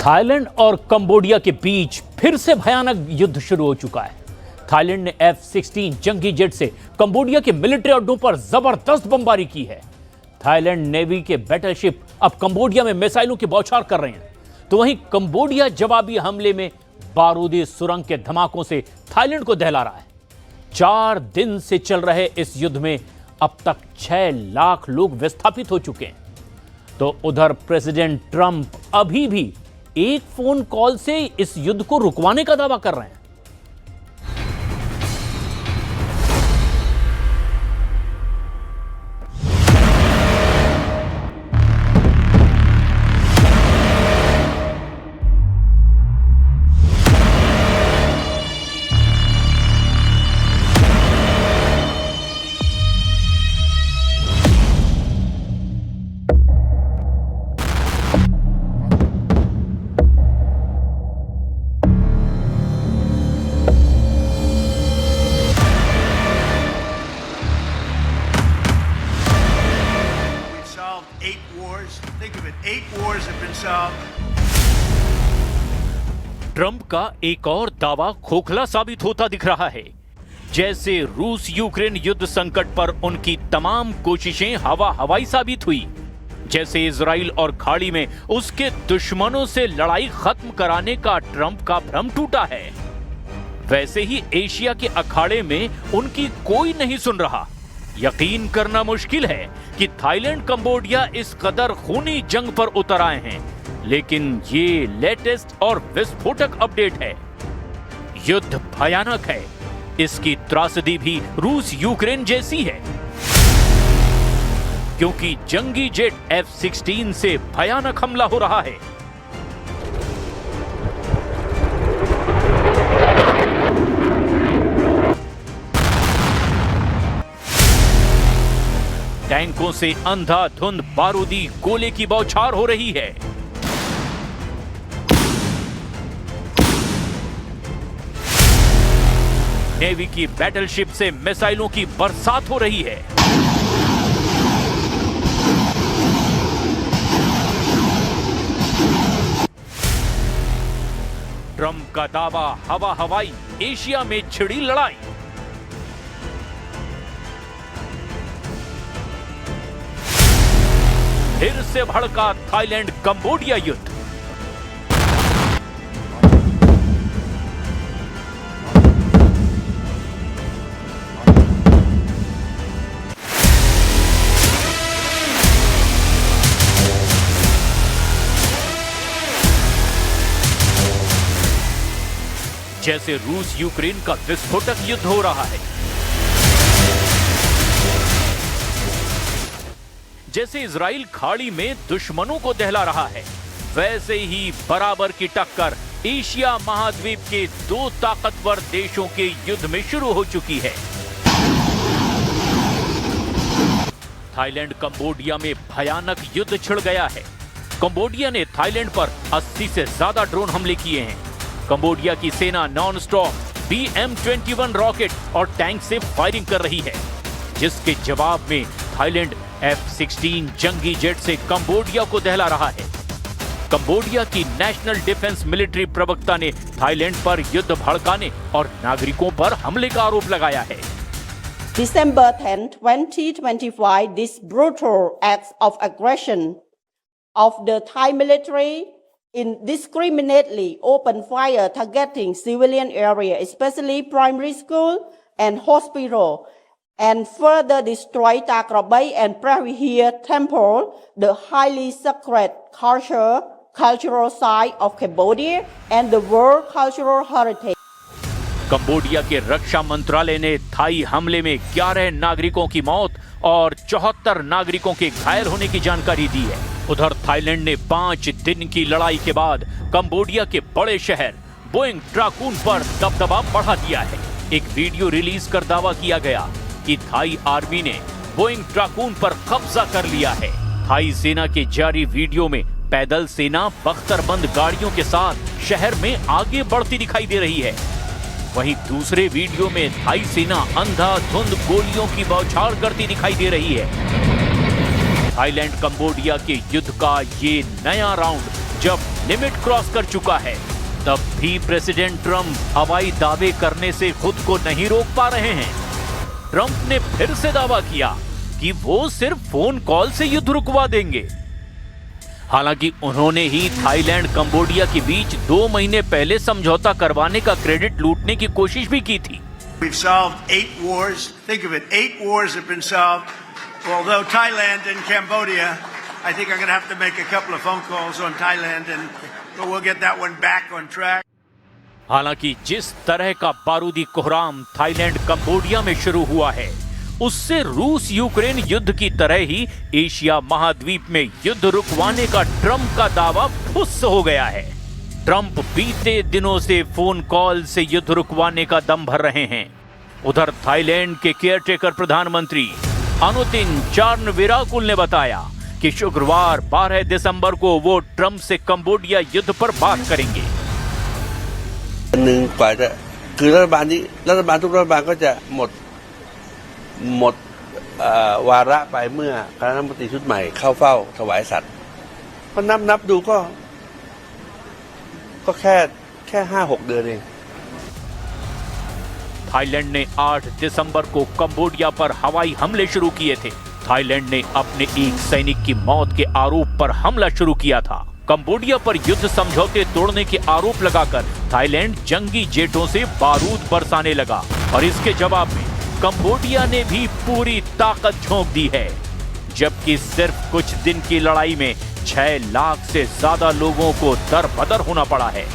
Thailand और Cambodia के बीच फिर से भयानक युद्ध शुरू हो चुका है। थाईलैंड ने F-16 जंगी जेट से कंबोडिया के मिलिट्री अड्डों पर जबरदस्त बमबारी की है। थाईलैंड नेवी के बैटलशिप अब कंबोडिया में मिसाइलों की बौछार कर रहे हैं, तो वहीं कंबोडिया जवाबी हमले में बारूदी सुरंग के धमाकों से थाईलैंड को दहला रहा है। 4 दिन से चल रहे इस युद्ध में अब तक 6 लाख लोग विस्थापित हो चुके हैं। तो उधर प्रेसिडेंट ट्रंप अभी भी एक फोन कॉल से इस युद्ध को रुकवाने का दावा कर रहे हैं। ट्रंप का एक और दावा खोखला साबित होता दिख रहा है। जैसे रूस यूक्रेन युद्ध संकट पर उनकी तमाम कोशिशें हवाई साबित हुई, जैसे इजराइल और खाड़ी में उसके दुश्मनों से लड़ाई खत्म कराने का ट्रंप का भ्रम टूटा है, वैसे ही एशिया के अखाड़े में उनकी कोई नहीं सुन रहा। यकीन करना मुश्किल है कि थाईलैंड कंबोडिया इस कदर खूनी जंग पर उतर आए हैं, लेकिन ये लेटेस्ट और विस्फोटक अपडेट है। युद्ध भयानक है, इसकी त्रासदी भी रूस यूक्रेन जैसी है, क्योंकि जंगी जेट F-16 से भयानक हमला हो रहा है। टैंकों से अंधाधुंध बारूदी गोले की बौछार हो रही है। नेवी की बैटलशिप से मिसाइलों की बरसात हो रही है। ट्रंप का दावा हवाई एशिया में छिड़ी लड़ाई। फिर से भड़का थाईलैंड कंबोडिया युद्ध। जैसे रूस यूक्रेन का विस्फोटक युद्ध हो रहा है, जैसे इजराइल खाड़ी में दुश्मनों को दहला रहा है, वैसे ही बराबर की टक्कर एशिया महाद्वीप के 2 ताकतवर देशों के युद्ध में शुरू हो चुकी है। थाईलैंड कंबोडिया में भयानक युद्ध छिड़ गया है। कंबोडिया ने थाईलैंड पर 80 से ज्यादा ड्रोन हमले किए हैं। कंबोडिया की सेना नॉन स्टॉप BM-21 रॉकेट और टैंक से फायरिंग कर रही है, जिसके जवाब में थाईलैंड F-16 जंगी जेट से कंबोडिया को दहला रहा है। कंबोडिया की नेशनल डिफेंस मिलिट्री प्रवक्ता ने थाईलैंड पर युद्ध भड़काने और नागरिकों पर हमले का आरोप लगाया है। December 10, 2025, this brutal act of aggression of the Thai military indiscriminately opened fire targeting civilian area, especially primary school and hospital, and further destroyed Takrabai and Pravihir Temple, the highly sacred cultural site of Cambodia and the World Cultural Heritage. Cambodia के रक्षा मंत्रालय ने Thai हमले में 11 नागरिकों की मौत और 74 नागरिकों के घायल होने की जानकारी दी है। उधर थाईलैंड ने 5 दिन की लड़ाई के बाद कंबोडिया के बड़े शहर बोइंग ट्राकुन पर दबदबा बढ़ा दिया है। एक वीडियो रिलीज कर दावा किया गया कि थाई आर्मी ने बोइंग ट्राकुन पर कब्जा कर लिया है। थाई सेना के जारी वीडियो में पैदल सेना बख्तरबंद गाड़ियों के साथ शहर में आगे बढ़ती दिखाई दे रही है। वहीं दूसरे वीडियो में थाई सेना अंधाधुंध गोलियों की बौछार करती दिखाई दे रही है। थाईलैंड कंबोडिया के युद्ध का ये नया राउंड जब लिमिट क्रॉस कर चुका है, तब भी प्रेसिडेंट ट्रंप हवाई दावे करने से खुद को नहीं रोक पा रहे हैं। ट्रंप ने फिर से दावा किया कि वो सिर्फ फोन कॉल से युद्ध रुकवा देंगे। हालांकि उन्होंने ही थाईलैंड कंबोडिया के बीच 2 महीने पहले समझौता करवाने का क्रेडिट लूटने की कोशिश भी की थी। We've solved 8 wars. Think of it, 8 wars have been solved. Although Thailand and Cambodia, I think I'm going to have to make a couple of phone calls on Thailand, but we'll get that one back on track. हालांकि जिस तरह का बारूदी कोहराम Thailand Cambodia में शुरू हुआ है, उससे रूस यूक्रेन युद्ध की तरह ही एशिया महाद्वीप में युद्ध रुकवाने का ट्रंप का दावा फुस हो गया है। ट्रंप बीते दिनों से फोन कॉल से युद्ध रुकवाने का दम भर रहे हैं। उधर थाईलैंड के केयरटेकर प्रधानमंत्री अनुतिन चार्नविराकुल ने बताया कि शुक्रवार 12 दिसंबर को वो ट्रंप से कंबोडिया युद्ध पर बात करेंगे। กว่าจะคือรัฐบาลทุกรัฐบาลก็จะหมดวาระไปเมื่อคณะรัฐมนตรีชุดใหม่เข้าเฝ้าถวายสัตย์ก็นับดูก็แค่ 5-6 เดือนเอง थाईलैंड ने 8 दिसंबर को कंबोडिया पर हवाई हमले शुरू किए थे। थाईलैंड ने अपने एक सैनिक की मौत के आरोप पर हमला शुरू किया था। कंबोडिया पर युद्ध समझौते तोड़ने के आरोप लगाकर थाईलैंड जंगी जेटों से बारूद बरसाने लगा और इसके जवाब में कंबोडिया ने भी पूरी ताकत झोंक दी है। जबकि सिर्फ कुछ दिन की लड़ाई में 6 लाख से ज्यादा लोगों को दर-बदर होना पड़ा है।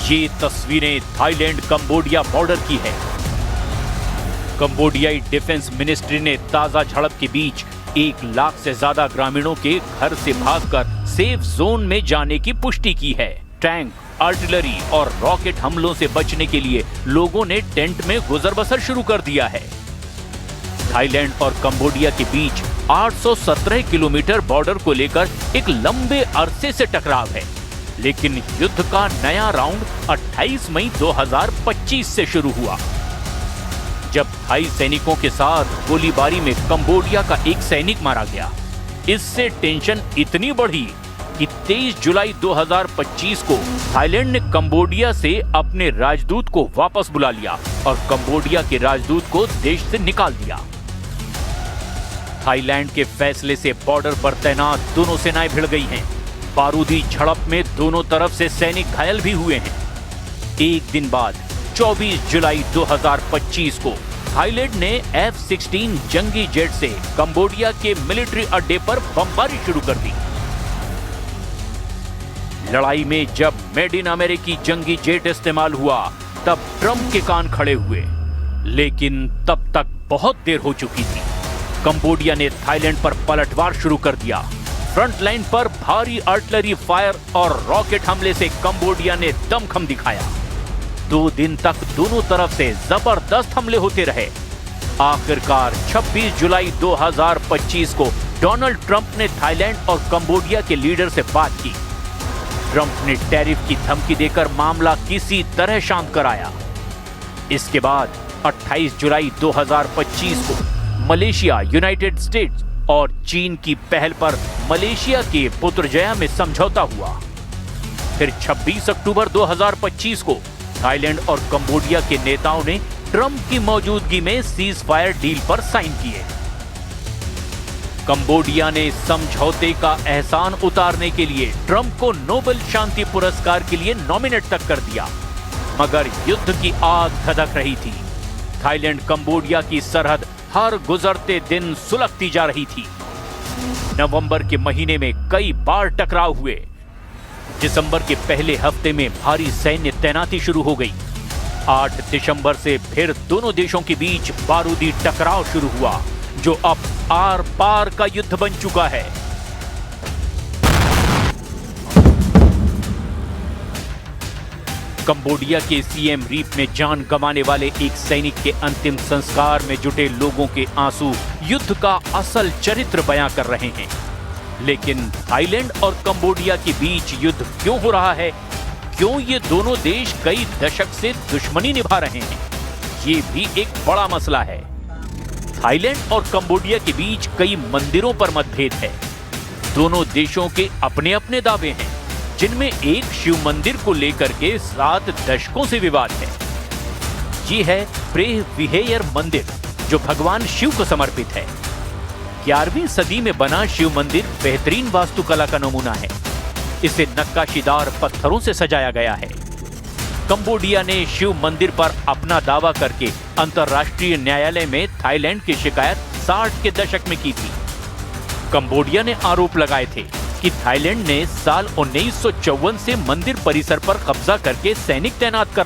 ये तस्वीरें थाईलैंड कंबोडिया बॉर्डर की है। कंबोडियाई डिफेंस मिनिस्ट्री ने ताजा झड़प के बीच 1 लाख से ज्यादा ग्रामीणों के घर से भागकर सेफ जोन में जाने की पुष्टि की है। टैंक, आर्टिलरी और रॉकेट हमलों से बचने के लिए लोगों ने टेंट में गुजर बसर शुरू कर दिया है। थाईलैंड और कंबोडिया के बीच 817 किलोमीटर बॉर्डर को लेकर एक लंबे अरसे से टकराव है, लेकिन युद्ध का नया राउंड 28 मई 2025 से शुरू हुआ, जब थाई सैनिकों के साथ गोलीबारी में कंबोडिया का एक सैनिक मारा गया। इससे टेंशन इतनी बढ़ी कि 23 जुलाई 2025 को थाईलैंड ने कंबोडिया से अपने राजदूत को वापस बुला लिया और कंबोडिया के राजदूत को देश से निकाल दिया। थाईलैंड के फैसले से बॉर्डर पर तैनात दोनों सेनाएं भिड़ गई हैं। बारूदी झड़प में दोनों तरफ से सैनिक घायल भी हुए हैं। एक दिन बाद 24 जुलाई 2025 को थाईलैंड ने F-16 जंगी जेट से कंबोडिया के मिलिट्री अड्डे पर बमबारी शुरू कर दी। लड़ाई में जब मेड इन अमेरिकी जंगी जेट इस्तेमाल हुआ, तब ट्रंप के कान खड़े हुए, लेकिन तब तक बहुत देर हो चुकी थी। कंबोडिया ने थाईलैंड पर पलटवार शुरू कर दिया। फ्रंट लाइन पर भारी आर्टिलरी फायर और रॉकेट हमले से कंबोडिया ने दमखम दिखाया। 2 दिन तक दोनों तरफ से जबरदस्त हमले होते रहे। आखिरकार 26 जुलाई 2025 को डोनाल्ड ट्रंप ने थाईलैंड और कंबोडिया के लीडर से बात की। ट्रंप ने टैरिफ की धमकी देकर मामला किसी तरह शांत कराया। इसके बाद 28 जुलाई 2025 को मलेशिया, यूनाइटेड स्टेट्स और चीन की पहल पर मलेशिया के पुत्रजया में समझौता हुआ। फिर 26 अक्टूबर 2025 को थाईलैंड और कंबोडिया के नेताओं ने ट्रंप की मौजूदगी में सीज फायर डील पर साइन किए। कंबोडिया ने समझौते का एहसान उतारने के लिए ट्रंप को नोबेल शांति पुरस्कार के लिए नॉमिनेट तक कर दिया, मगर युद्ध की आग धधक रही थी। थाईलैंड कंबोडिया की सरहद हर गुजरते दिन सुलगती जा रही थी। नवंबर के महीने में कई बार टकराव हुए। दिसंबर के पहले हफ्ते में भारी सैन्य तैनाती शुरू हो गई। 8 दिसंबर से फिर दोनों देशों के बीच बारूदी टकराव शुरू हुआ, जो अब आर पार का युद्ध बन चुका है। कंबोडिया के सीएम रीप में जान गंवाने वाले एक सैनिक के अंतिम संस्कार में जुटे लोगों के आंसू युद्ध का असल चरित्र बयां कर रहे हैं। लेकिन थाईलैंड और कंबोडिया के बीच युद्ध क्यों हो रहा है? क्यों ये दोनों देश कई दशक से दुश्मनी निभा रहे हैं? ये भी एक बड़ा मसला है। थाईलैंड और कंबोडिया के बीच कई मंदिरों पर मतभेद है। दोनों देशों के अपने अपने दावे हैं, जिनमें एक शिव मंदिर को लेकर के 7 दशकों से विवाद है। ये है प्रेह विहेयर मंदिर, जो भगवान शिव को समर्पित है। 11वीं सदी में बना शिव मंदिर बेहतरीन वास्तुकला का नमूना है। इसे नक्काशीदार पत्थरों से सजाया गया है। कंबोडिया ने शिव मंदिर पर अपना दावा करके अंतर्राष्ट्रीय न्यायालय में थाईलैंड की शिकायत 60 के दशक में की थी। कंबोडिया ने आरोप लगाए थे कि थाईलैंड ने साल 1954 से मंदिर परिसर पर कब्जा करके सैनिक तैनात कर